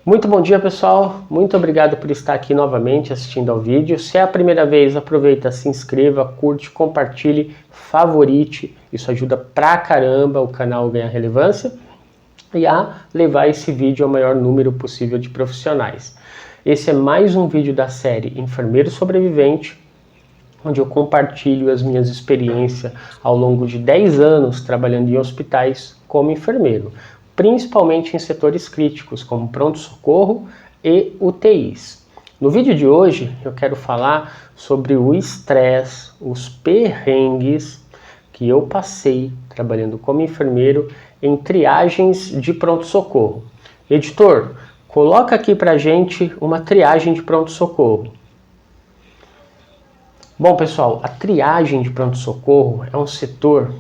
Muito bom dia, pessoal, muito obrigado por estar aqui novamente assistindo ao vídeo. Se é a primeira vez, aproveita, se inscreva, curte, compartilhe, favorite, isso ajuda pra caramba o canal a ganhar relevância e a levar esse vídeo ao maior número possível de profissionais. Esse é mais um vídeo da série Enfermeiro Sobrevivente, onde eu compartilho as minhas experiências ao longo de 10 anos trabalhando em hospitais como enfermeiro, principalmente em setores críticos, como pronto-socorro e UTIs. No vídeo de hoje, eu quero falar sobre o estresse, os perrengues que eu passei trabalhando como enfermeiro em triagens de pronto-socorro. Editor, coloca aqui pra gente uma triagem de pronto-socorro. Bom, pessoal, a triagem de pronto-socorro é um setor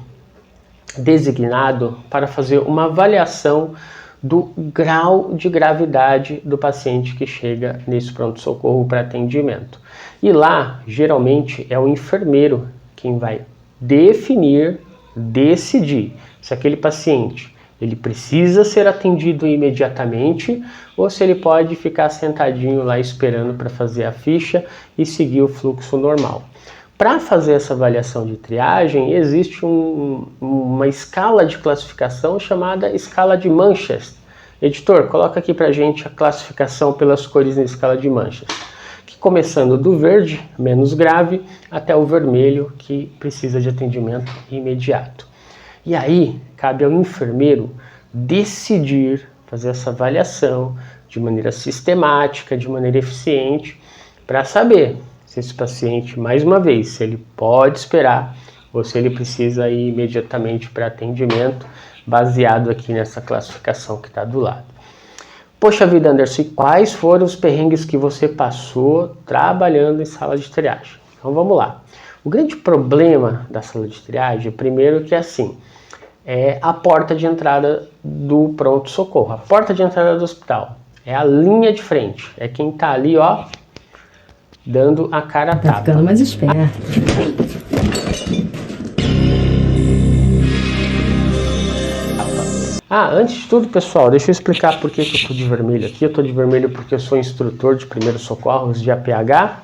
designado para fazer uma avaliação do grau de gravidade do paciente que chega nesse pronto-socorro para atendimento. E lá, geralmente, é o enfermeiro quem vai decidir se aquele paciente ele precisa ser atendido imediatamente ou se ele pode ficar sentadinho lá esperando para fazer a ficha e seguir o fluxo normal. Para fazer essa avaliação de triagem, existe uma escala de classificação chamada escala de Manchester. Editor, coloca aqui para a gente a classificação pelas cores na escala de Manchester. Que começando do verde, menos grave, até o vermelho, que precisa de atendimento imediato. E aí, cabe ao enfermeiro decidir fazer essa avaliação de maneira sistemática, de maneira eficiente, para saber se esse paciente, mais uma vez, se ele pode esperar ou se ele precisa ir imediatamente para atendimento, baseado aqui nessa classificação que está do lado. Poxa vida, Anderson, quais foram os perrengues que você passou trabalhando em sala de triagem? Então vamos lá. O grande problema da sala de triagem, primeiro que é assim, é a porta de entrada do pronto-socorro, a porta de entrada do hospital. É a linha de frente, é quem está ali, ó, dando a cara a tapa. Tá ficando mais esperto. Antes de tudo, pessoal, deixa eu explicar por que eu tô de vermelho aqui. Eu tô de vermelho porque eu sou instrutor de primeiros socorros de APH,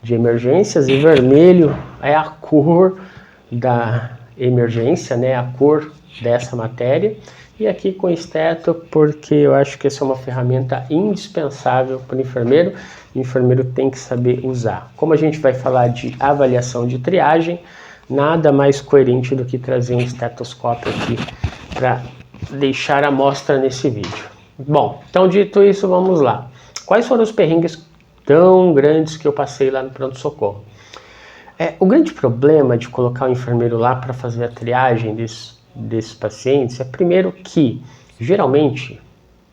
de emergências, e vermelho é a cor da emergência, né? A cor dessa matéria. E aqui com esteto, porque eu acho que essa é uma ferramenta indispensável para o enfermeiro. O enfermeiro tem que saber usar. Como a gente vai falar de avaliação de triagem, nada mais coerente do que trazer um estetoscópio aqui para deixar a amostra nesse vídeo. Bom, então dito isso, vamos lá. Quais foram os perrengues tão grandes que eu passei lá no pronto-socorro? O grande problema de colocar o enfermeiro lá para fazer a triagem desses pacientes é primeiro que, geralmente,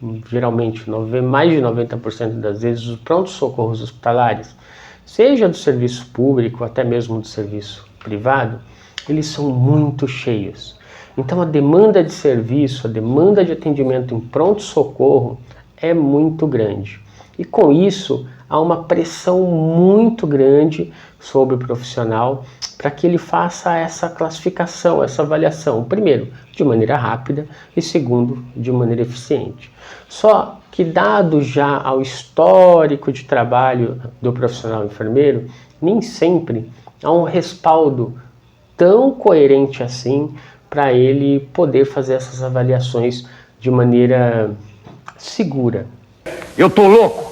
mais de 90% das vezes, os pronto-socorros hospitalares, seja do serviço público, até mesmo do serviço privado, eles são muito cheios. Então a demanda de serviço, a demanda de atendimento em pronto-socorro é muito grande. E com isso, há uma pressão muito grande sobre o profissional para que ele faça essa classificação, essa avaliação, primeiro, de maneira rápida e segundo, de maneira eficiente. Só que dado já ao histórico de trabalho do profissional enfermeiro, nem sempre há um respaldo tão coerente assim para ele poder fazer essas avaliações de maneira segura. Eu tô louco?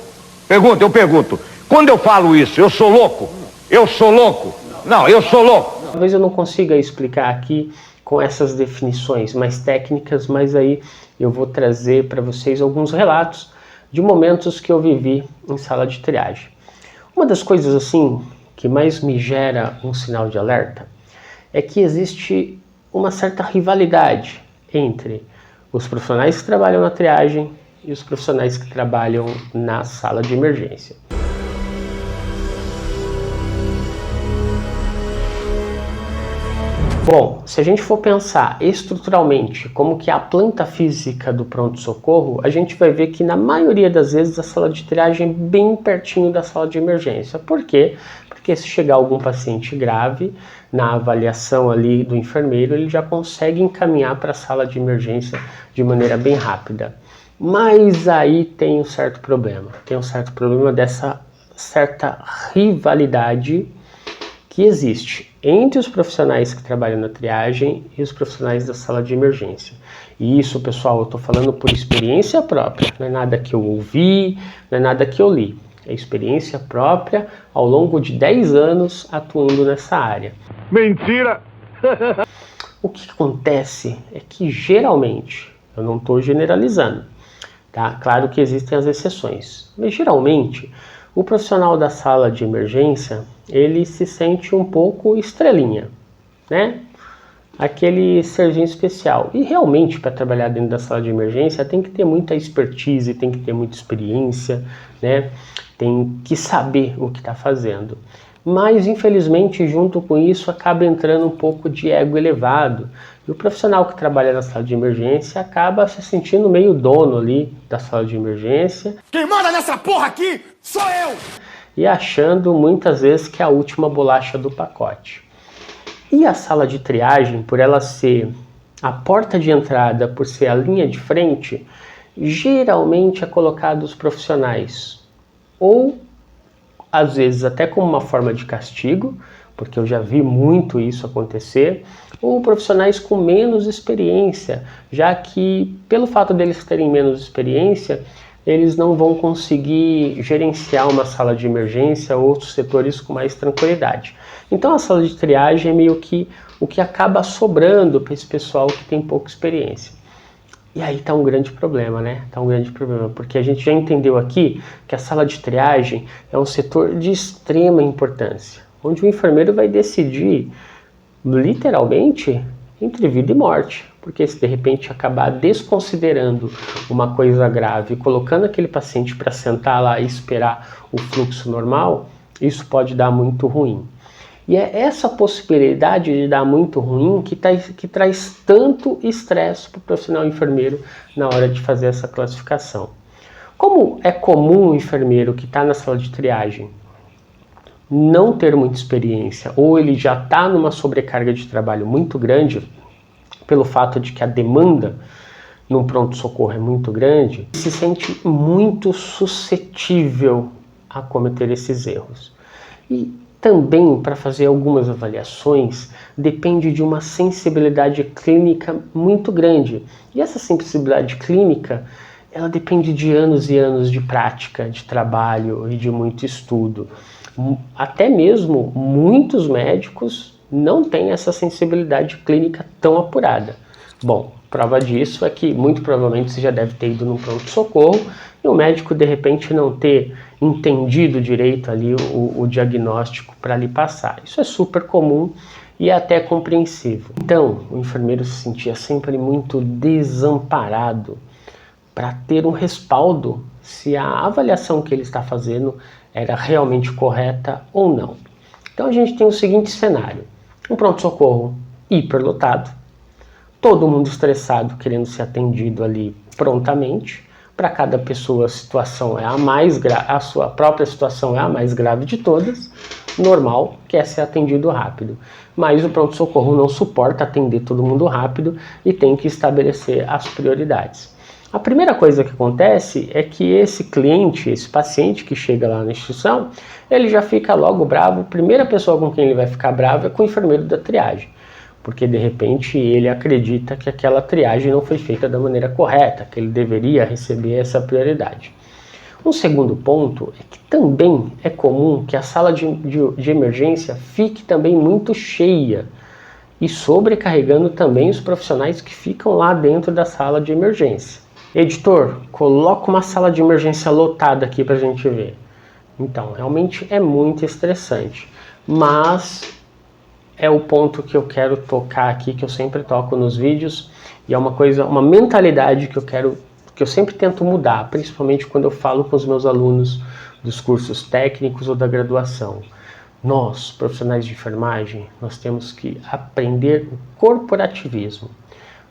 Eu pergunto. Quando eu falo isso, eu sou louco? Eu sou louco? Não, eu sou louco. Talvez eu não consiga explicar aqui com essas definições mais técnicas, mas aí eu vou trazer para vocês alguns relatos de momentos que eu vivi em sala de triagem. Uma das coisas assim que mais me gera um sinal de alerta é que existe uma certa rivalidade entre os profissionais que trabalham na triagem e os profissionais que trabalham na sala de emergência. Bom, se a gente for pensar estruturalmente como que é a planta física do pronto-socorro, a gente vai ver que na maioria das vezes a sala de triagem é bem pertinho da sala de emergência. Por quê? Porque se chegar algum paciente grave, na avaliação ali do enfermeiro, ele já consegue encaminhar para a sala de emergência de maneira bem rápida. Mas aí tem um certo problema. Tem um certo problema dessa certa rivalidade que existe entre os profissionais que trabalham na triagem e os profissionais da sala de emergência. E isso, pessoal, eu estou falando por experiência própria. Não é nada que eu ouvi, não é nada que eu li. É experiência própria ao longo de 10 anos atuando nessa área. Mentira! O que acontece é que geralmente, eu não estou generalizando, tá? Claro que existem as exceções, mas geralmente o profissional da sala de emergência, ele se sente um pouco estrelinha, né? Aquele serzinho especial. E realmente, para trabalhar dentro da sala de emergência, tem que ter muita expertise, tem que ter muita experiência, né? Tem que saber o que está fazendo. Mas, infelizmente, junto com isso, acaba entrando um pouco de ego elevado. E o profissional que trabalha na sala de emergência acaba se sentindo meio dono ali da sala de emergência. Quem manda nessa porra aqui sou eu! E achando muitas vezes que é a última bolacha do pacote. E a sala de triagem, por ela ser a porta de entrada, por ser a linha de frente, geralmente é colocado os profissionais, ou às vezes até como uma forma de castigo, porque eu já vi muito isso acontecer, ou profissionais com menos experiência, já que pelo fato deles terem menos experiência, eles não vão conseguir gerenciar uma sala de emergência ou outros setores com mais tranquilidade. Então a sala de triagem é meio que o que acaba sobrando para esse pessoal que tem pouca experiência. E aí está um grande problema, né? Está um grande problema, porque a gente já entendeu aqui que a sala de triagem é um setor de extrema importância, onde o enfermeiro vai decidir, literalmente, entre vida e morte. Porque se de repente acabar desconsiderando uma coisa grave, colocando aquele paciente para sentar lá e esperar o fluxo normal, isso pode dar muito ruim. E é essa possibilidade de dar muito ruim que traz tanto estresse para o profissional enfermeiro na hora de fazer essa classificação. Como é comum o enfermeiro que está na sala de triagem não ter muita experiência, ou ele já está numa sobrecarga de trabalho muito grande, pelo fato de que a demanda no pronto-socorro é muito grande, se sente muito suscetível a cometer esses erros. E também, para fazer algumas avaliações, depende de uma sensibilidade clínica muito grande. E essa sensibilidade clínica, ela depende de anos e anos de prática, de trabalho e de muito estudo. Até mesmo muitos médicos não têm essa sensibilidade clínica tão apurada. Bom, prova disso é que muito provavelmente você já deve ter ido no pronto-socorro e o médico de repente não ter entendido direito ali o diagnóstico para lhe passar. Isso é super comum e é até compreensível. Então, o enfermeiro se sentia sempre muito desamparado para ter um respaldo se a avaliação que ele está fazendo era realmente correta ou não. Então a gente tem o seguinte cenário: um pronto-socorro hiperlotado, todo mundo estressado querendo ser atendido ali prontamente. Para cada pessoa a situação é a sua própria situação é a mais grave de todas. Normal, quer ser atendido rápido. Mas o pronto-socorro não suporta atender todo mundo rápido e tem que estabelecer as prioridades. A primeira coisa que acontece é que esse cliente, esse paciente que chega lá na instituição, ele já fica logo bravo. A primeira pessoa com quem ele vai ficar bravo é com o enfermeiro da triagem, porque de repente ele acredita que aquela triagem não foi feita da maneira correta, que ele deveria receber essa prioridade. Um segundo ponto é que também é comum que a sala de emergência fique também muito cheia e sobrecarregando também os profissionais que ficam lá dentro da sala de emergência. Editor, coloca uma sala de emergência lotada aqui pra gente ver. Então, realmente é muito estressante, mas é o ponto que eu quero tocar aqui, que eu sempre toco nos vídeos, e é uma mentalidade que eu sempre tento mudar, principalmente quando eu falo com os meus alunos dos cursos técnicos ou da graduação. nós, profissionais de enfermagem, nós temos que aprender o corporativismo.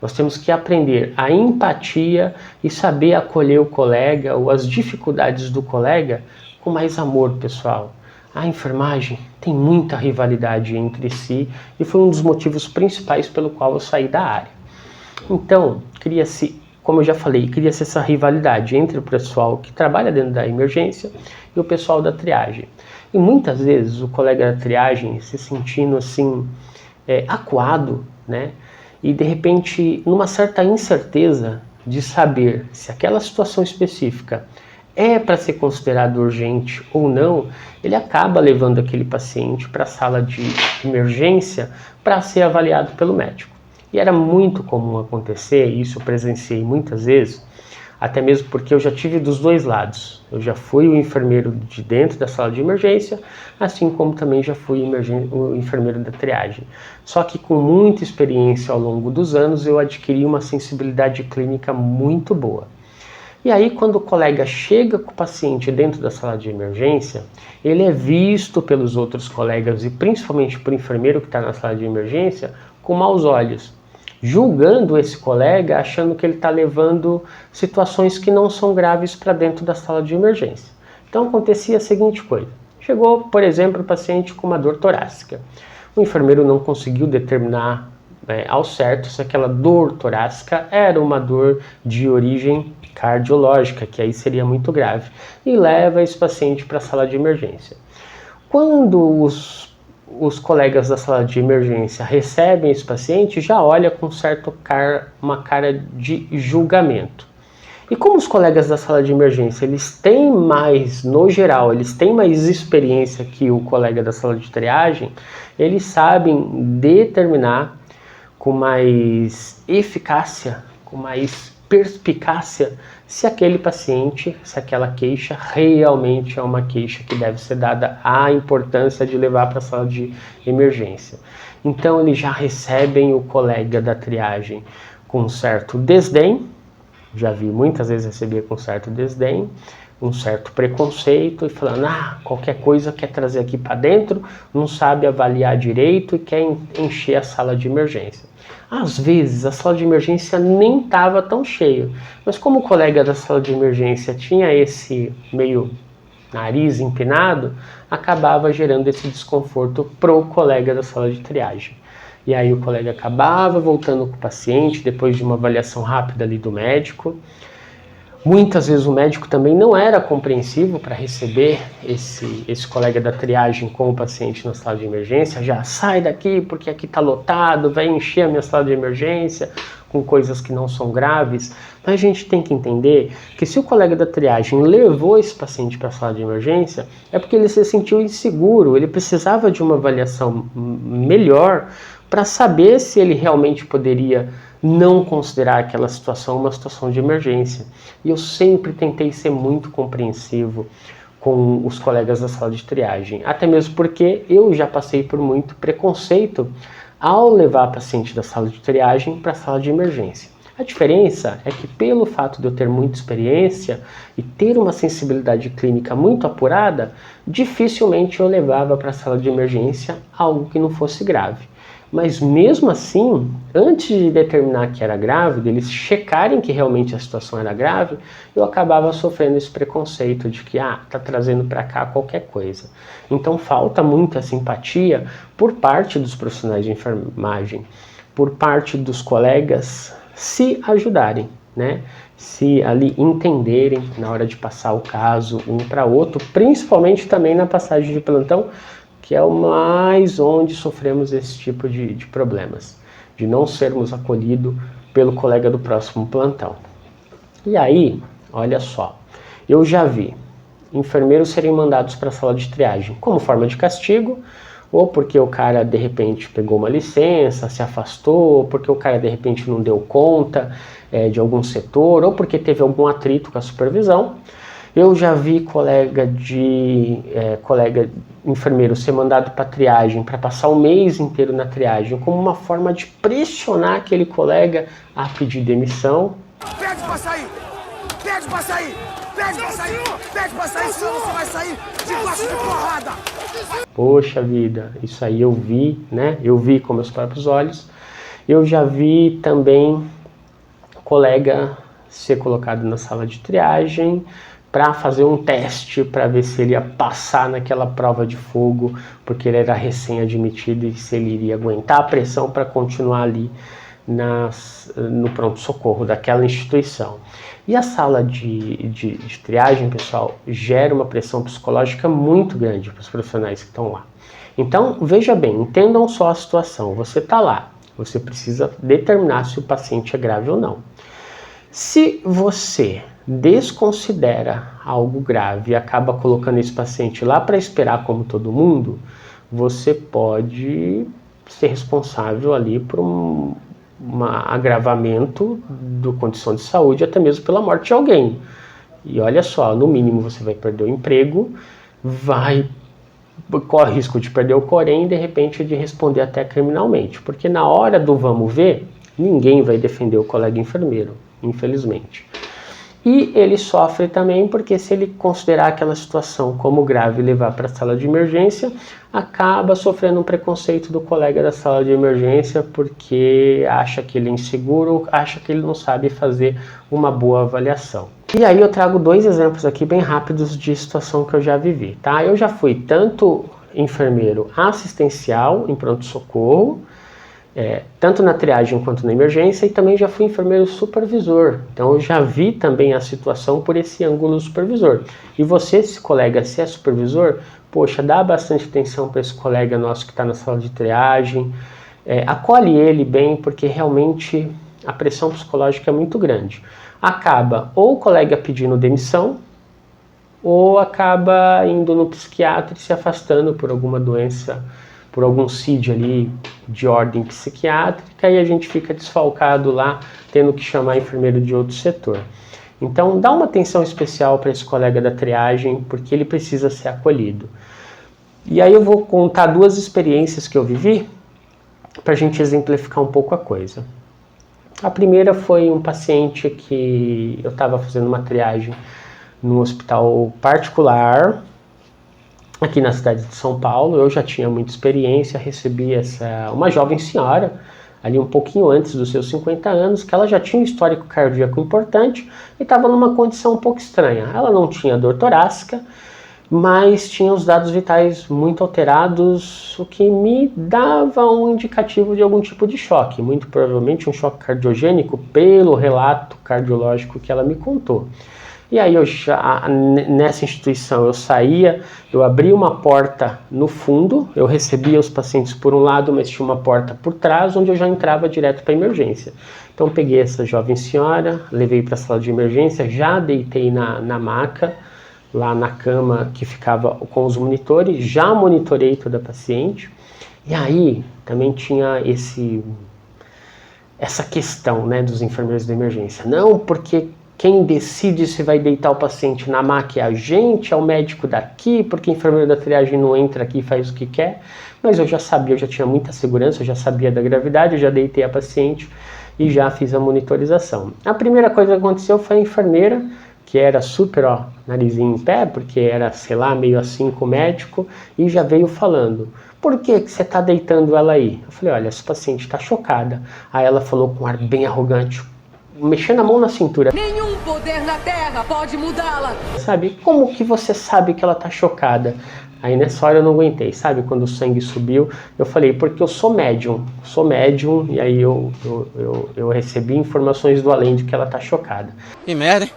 Nós temos que aprender a empatia e saber acolher o colega ou as dificuldades do colega com mais amor, pessoal. A enfermagem tem muita rivalidade entre si e foi um dos motivos principais pelo qual eu saí da área. Então, cria-se, como eu já falei, cria-se essa rivalidade entre o pessoal que trabalha dentro da emergência e o pessoal da triagem. E muitas vezes o colega da triagem se sentindo assim, acuado, né? E de repente, numa certa incerteza de saber se aquela situação específica é para ser considerado urgente ou não, ele acaba levando aquele paciente para a sala de emergência para ser avaliado pelo médico. E era muito comum acontecer, isso eu presenciei muitas vezes, até mesmo porque eu já tive dos dois lados. Eu já fui o enfermeiro de dentro da sala de emergência, assim como também já fui o enfermeiro da triagem. Só que com muita experiência ao longo dos anos, eu adquiri uma sensibilidade clínica muito boa. E aí, quando o colega chega com o paciente dentro da sala de emergência, ele é visto pelos outros colegas e principalmente por enfermeiro que está na sala de emergência com maus olhos, julgando esse colega, achando que ele está levando situações que não são graves para dentro da sala de emergência. Então acontecia a seguinte coisa: chegou, por exemplo, o paciente com uma dor torácica. O enfermeiro não conseguiu determinar ao certo se aquela dor torácica era uma dor de origem cardiológica, que aí seria muito grave, e leva esse paciente para a sala de emergência. Quando os colegas da sala de emergência recebem esse paciente, já olha com uma cara de julgamento. E como os colegas da sala de emergência, eles têm mais, no geral, eles têm mais experiência que o colega da sala de triagem, eles sabem determinar com mais eficácia, com mais perspicácia, se aquele paciente, se aquela queixa realmente é uma queixa que deve ser dada a importância de levar para a sala de emergência. Então eles já recebem o colega da triagem com um certo desdém, já vi muitas vezes receber com certo desdém, um certo preconceito e falando, qualquer coisa quer trazer aqui para dentro, não sabe avaliar direito e quer encher a sala de emergência. Às vezes a sala de emergência nem estava tão cheia, mas como o colega da sala de emergência tinha esse meio nariz empinado, acabava gerando esse desconforto pro colega da sala de triagem. E aí o colega acabava voltando com o paciente depois de uma avaliação rápida ali do médico. Muitas vezes o médico também não era compreensivo para receber esse colega da triagem com o paciente na sala de emergência. Já sai daqui porque aqui está lotado, vai encher a minha sala de emergência com coisas que não são graves. Mas a gente tem que entender que se o colega da triagem levou esse paciente para a sala de emergência, é porque ele se sentiu inseguro, ele precisava de uma avaliação melhor para saber se ele realmente poderia não considerar aquela situação uma situação de emergência. E eu sempre tentei ser muito compreensivo com os colegas da sala de triagem, até mesmo porque eu já passei por muito preconceito ao levar paciente da sala de triagem para a sala de emergência. A diferença é que pelo fato de eu ter muita experiência e ter uma sensibilidade clínica muito apurada, dificilmente eu levava para a sala de emergência algo que não fosse grave. Mas mesmo assim, antes de determinar que era grave, deles checarem que realmente a situação era grave, eu acabava sofrendo esse preconceito de que, tá trazendo para cá qualquer coisa. Então falta muita simpatia por parte dos profissionais de enfermagem, por parte dos colegas se ajudarem, né? Se ali entenderem na hora de passar o caso um para outro, principalmente também na passagem de plantão, que é o mais onde sofremos esse tipo de problemas, de não sermos acolhidos pelo colega do próximo plantão. E aí, olha só, eu já vi enfermeiros serem mandados para a sala de triagem como forma de castigo, ou porque o cara de repente pegou uma licença, se afastou, ou porque o cara de repente não deu conta de algum setor, ou porque teve algum atrito com a supervisão. Eu já vi colega enfermeiro ser mandado para triagem, para passar o mês inteiro na triagem, como uma forma de pressionar aquele colega a pedir demissão. Pede pra sair! Pede! Pede pra sair! Pede pra sair! Pede pra sair, senão você vai sair debaixo de porrada! Poxa vida, isso aí eu vi, né? Eu vi com meus próprios olhos. Eu já vi também colega ser colocado na sala de triagem para fazer um teste para ver se ele ia passar naquela prova de fogo, porque ele era recém-admitido e se ele iria aguentar a pressão para continuar ali no pronto-socorro daquela instituição. E a sala de triagem, pessoal, gera uma pressão psicológica muito grande para os profissionais que estão lá. Então, veja bem, entendam só a situação. Você está lá, você precisa determinar se o paciente é grave ou não. Se você desconsidera algo grave e acaba colocando esse paciente lá para esperar como todo mundo, você pode ser responsável ali por um agravamento da condição de saúde, até mesmo pela morte de alguém. E olha só, no mínimo você vai perder o emprego, corre risco de perder o Corém e de repente de responder até criminalmente, porque na hora do vamos ver, ninguém vai defender o colega enfermeiro, infelizmente. E ele sofre também porque se ele considerar aquela situação como grave e levar para a sala de emergência, acaba sofrendo um preconceito do colega da sala de emergência porque acha que ele é inseguro, acha que ele não sabe fazer uma boa avaliação. E aí eu trago 2 exemplos aqui bem rápidos de situação que eu já vivi, tá? Eu já fui tanto enfermeiro assistencial em pronto-socorro, tanto na triagem quanto na emergência, e também já fui enfermeiro supervisor. Então eu já vi também a situação por esse ângulo supervisor. E você, esse colega, se é supervisor, poxa, dá bastante atenção para esse colega nosso que está na sala de triagem, acolhe ele bem, porque realmente a pressão psicológica é muito grande. Acaba ou o colega pedindo demissão, ou acaba indo no psiquiatra e se afastando por alguma doença, por algum CID ali de ordem psiquiátrica, e a gente fica desfalcado lá, tendo que chamar enfermeiro de outro setor. Então, dá uma atenção especial para esse colega da triagem, porque ele precisa ser acolhido. E aí eu vou contar 2 experiências que eu vivi, para a gente exemplificar um pouco a coisa. A primeira foi um paciente que eu estava fazendo uma triagem num hospital particular, aqui na cidade de São Paulo. Eu já tinha muita experiência, recebi uma jovem senhora, ali um pouquinho antes dos seus 50 anos, que ela já tinha um histórico cardíaco importante e estava numa condição um pouco estranha. Ela não tinha dor torácica, mas tinha os dados vitais muito alterados, o que me dava um indicativo de algum tipo de choque, muito provavelmente um choque cardiogênico pelo relato cardiológico que ela me contou. E aí nessa instituição eu abria uma porta no fundo, eu recebia os pacientes por um lado, mas tinha uma porta por trás, onde eu já entrava direto para a emergência. Então peguei essa jovem senhora, levei para a sala de emergência, já deitei na maca, lá na cama que ficava com os monitores, já monitorei toda a paciente. E aí também tinha essa questão, né, dos enfermeiros de emergência. Não, porque quem decide se vai deitar o paciente na maca é a gente, é o médico daqui, porque o enfermeiro da triagem não entra aqui e faz o que quer. Mas eu já sabia, eu já tinha muita segurança, eu já sabia da gravidade, eu já deitei a paciente e já fiz a monitorização. A primeira coisa que aconteceu foi a enfermeira, que era super, narizinho em pé, porque era, sei lá, meio assim com o médico, e já veio falando: por que você está deitando ela aí? Eu falei: olha, essa paciente está chocada. Aí ela falou com um ar bem arrogante, mexendo a mão na cintura: nenhum poder na terra pode mudá-la. Sabe, como que você sabe que ela está chocada? Aí nessa hora eu não aguentei, sabe, quando o sangue subiu, eu falei: porque eu sou médium, e aí eu recebi informações do além de que ela está chocada. Que merda, hein?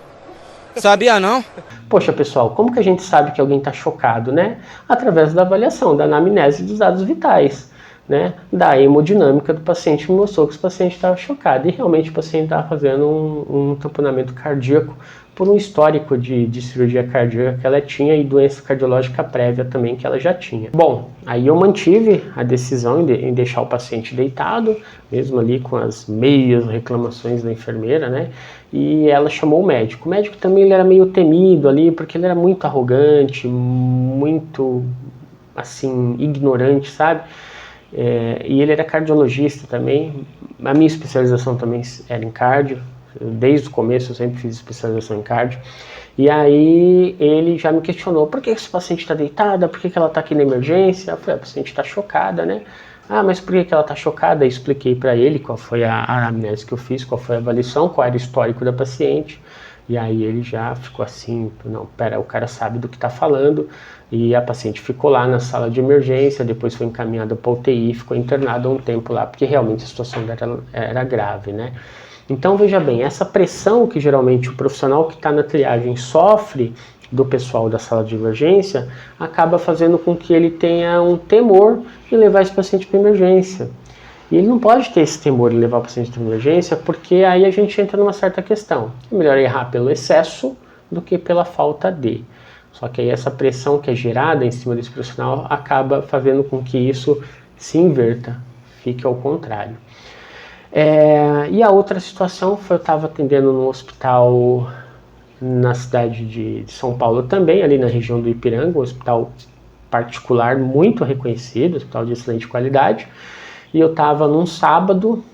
Sabia não? Poxa, pessoal, como que a gente sabe que alguém está chocado, né? Através da avaliação, da anamnese dos dados vitais, né? Da hemodinâmica do paciente me mostrou que o paciente estava chocado. E realmente o paciente estava fazendo um tamponamento cardíaco por um histórico de cirurgia cardíaca que ela tinha e doença cardiológica prévia também que ela já tinha. Bom, aí eu mantive a decisão em deixar o paciente deitado, mesmo ali com as meias reclamações da enfermeira, né? E ela chamou o médico. O médico também ele era meio temido ali, porque ele era muito arrogante, muito, assim, ignorante, sabe? E ele era cardiologista também. A minha especialização também era em cardio. Desde o começo eu sempre fiz especialização em cardio. E aí ele já me questionou, por que esse paciente está deitada? Por que ela está aqui na emergência? Eu falei, a paciente está chocada, né? Ah, mas por que ela está chocada? Eu expliquei para ele qual foi a anamnese que eu fiz, qual foi a avaliação, qual era o histórico da paciente. E aí ele já ficou assim, não, pera, o cara sabe do que está falando. E a paciente ficou lá na sala de emergência, depois foi encaminhada para UTI, ficou internada um tempo lá, porque realmente a situação dela era grave, né? Então, veja bem, essa pressão que geralmente o profissional que está na triagem sofre do pessoal da sala de emergência, acaba fazendo com que ele tenha um temor em levar esse paciente para emergência. E ele não pode ter esse temor em levar o paciente para emergência, porque aí a gente entra numa certa questão. É melhor errar pelo excesso do que pela falta de. Só que aí essa pressão que é gerada em cima desse profissional acaba fazendo com que isso se inverta, fique ao contrário. E a outra situação foi, eu estava atendendo num hospital na cidade de São Paulo também, ali na região do Ipiranga, um hospital particular muito reconhecido, hospital de excelente qualidade, e eu estava num sábado,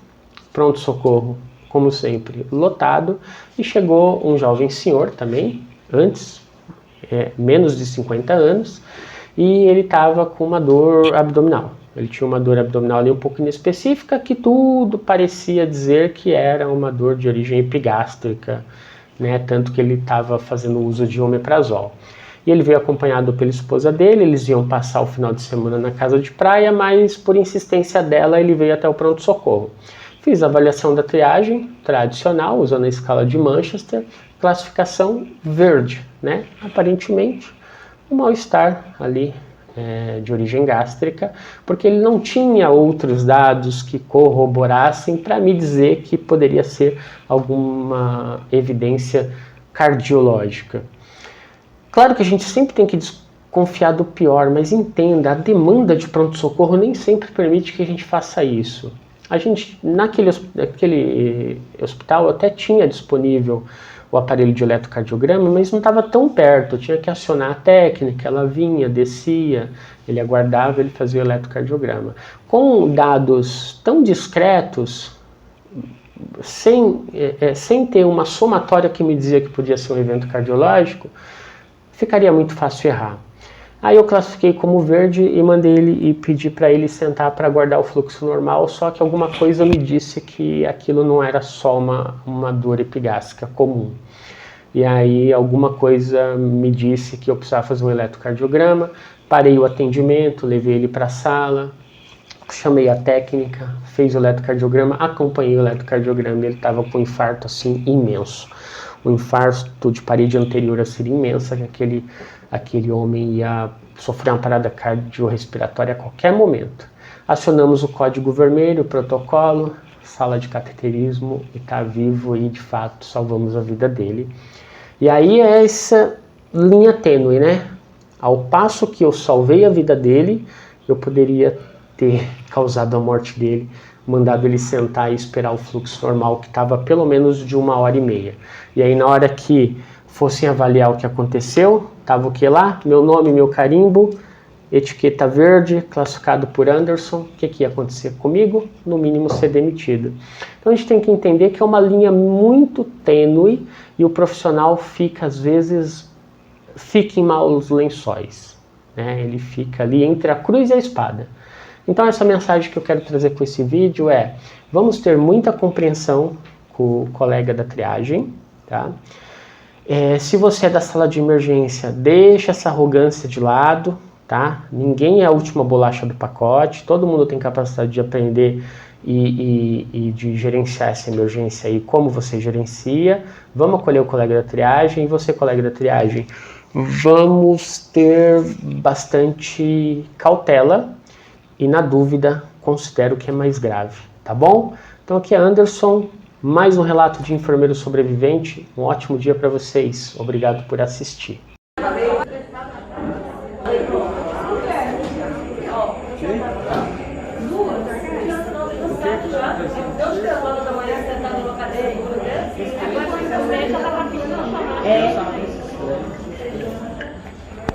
pronto-socorro, como sempre, lotado, e chegou um jovem senhor também, menos de 50 anos, e ele estava com uma dor abdominal. Ele tinha uma dor abdominal ali um pouco inespecífica, que tudo parecia dizer que era uma dor de origem epigástrica, né? Tanto que ele estava fazendo uso de omeprazol. E ele veio acompanhado pela esposa dele, eles iam passar o final de semana na casa de praia, mas por insistência dela ele veio até o pronto-socorro. Fiz a avaliação da triagem tradicional, usando a escala de Manchester, classificação verde, né? Aparentemente um mal-estar ali de origem gástrica, porque ele não tinha outros dados que corroborassem para me dizer que poderia ser alguma evidência cardiológica. Claro que a gente sempre tem que desconfiar do pior, mas entenda, a demanda de pronto-socorro nem sempre permite que a gente faça isso. A gente, naquele hospital, até tinha disponível o aparelho de eletrocardiograma, mas não estava tão perto, eu tinha que acionar a técnica, ela vinha, descia, ele aguardava, ele fazia o eletrocardiograma. Com dados tão discretos, sem ter uma somatória que me dizia que podia ser um evento cardiológico, ficaria muito fácil errar. Aí eu classifiquei como verde e mandei ele e pedi para ele sentar para aguardar o fluxo normal, só que alguma coisa me disse que aquilo não era só uma dor epigástrica comum. E aí alguma coisa me disse que eu precisava fazer um eletrocardiograma, parei o atendimento, levei ele para a sala, chamei a técnica, fez o eletrocardiograma, acompanhei o eletrocardiograma e ele estava com um infarto assim imenso. Um infarto de parede anterior a ser imensa, que aquele homem ia sofrer uma parada cardiorrespiratória a qualquer momento. Acionamos o código vermelho, o protocolo, sala de cateterismo, e está vivo e de fato salvamos a vida dele. E aí é essa linha tênue, né? Ao passo que eu salvei a vida dele, eu poderia ter causado a morte dele, mandado ele sentar e esperar o fluxo normal, que estava pelo menos de 1h30. E aí na hora que fossem avaliar o que aconteceu, estava o que lá? Meu nome, meu carimbo, etiqueta verde, classificado por Anderson. O que ia acontecer comigo? No mínimo ser demitido. Então a gente tem que entender que é uma linha muito tênue e o profissional fica, às vezes, em maus lençóis, né? Ele fica ali entre a cruz e a espada. Então essa mensagem que eu quero trazer com esse vídeo é: vamos ter muita compreensão com o colega da triagem, tá? Se você é da sala de emergência, deixa essa arrogância de lado, tá? Ninguém é a última bolacha do pacote, todo mundo tem capacidade de aprender e de gerenciar essa emergência aí, como você gerencia. Vamos acolher o colega da triagem, e você, colega da triagem, vamos ter bastante cautela e, na dúvida, considero que é mais grave, tá bom? Então aqui é Anderson, mais um relato de enfermeiro sobrevivente. Um ótimo dia para vocês. Obrigado por assistir. É.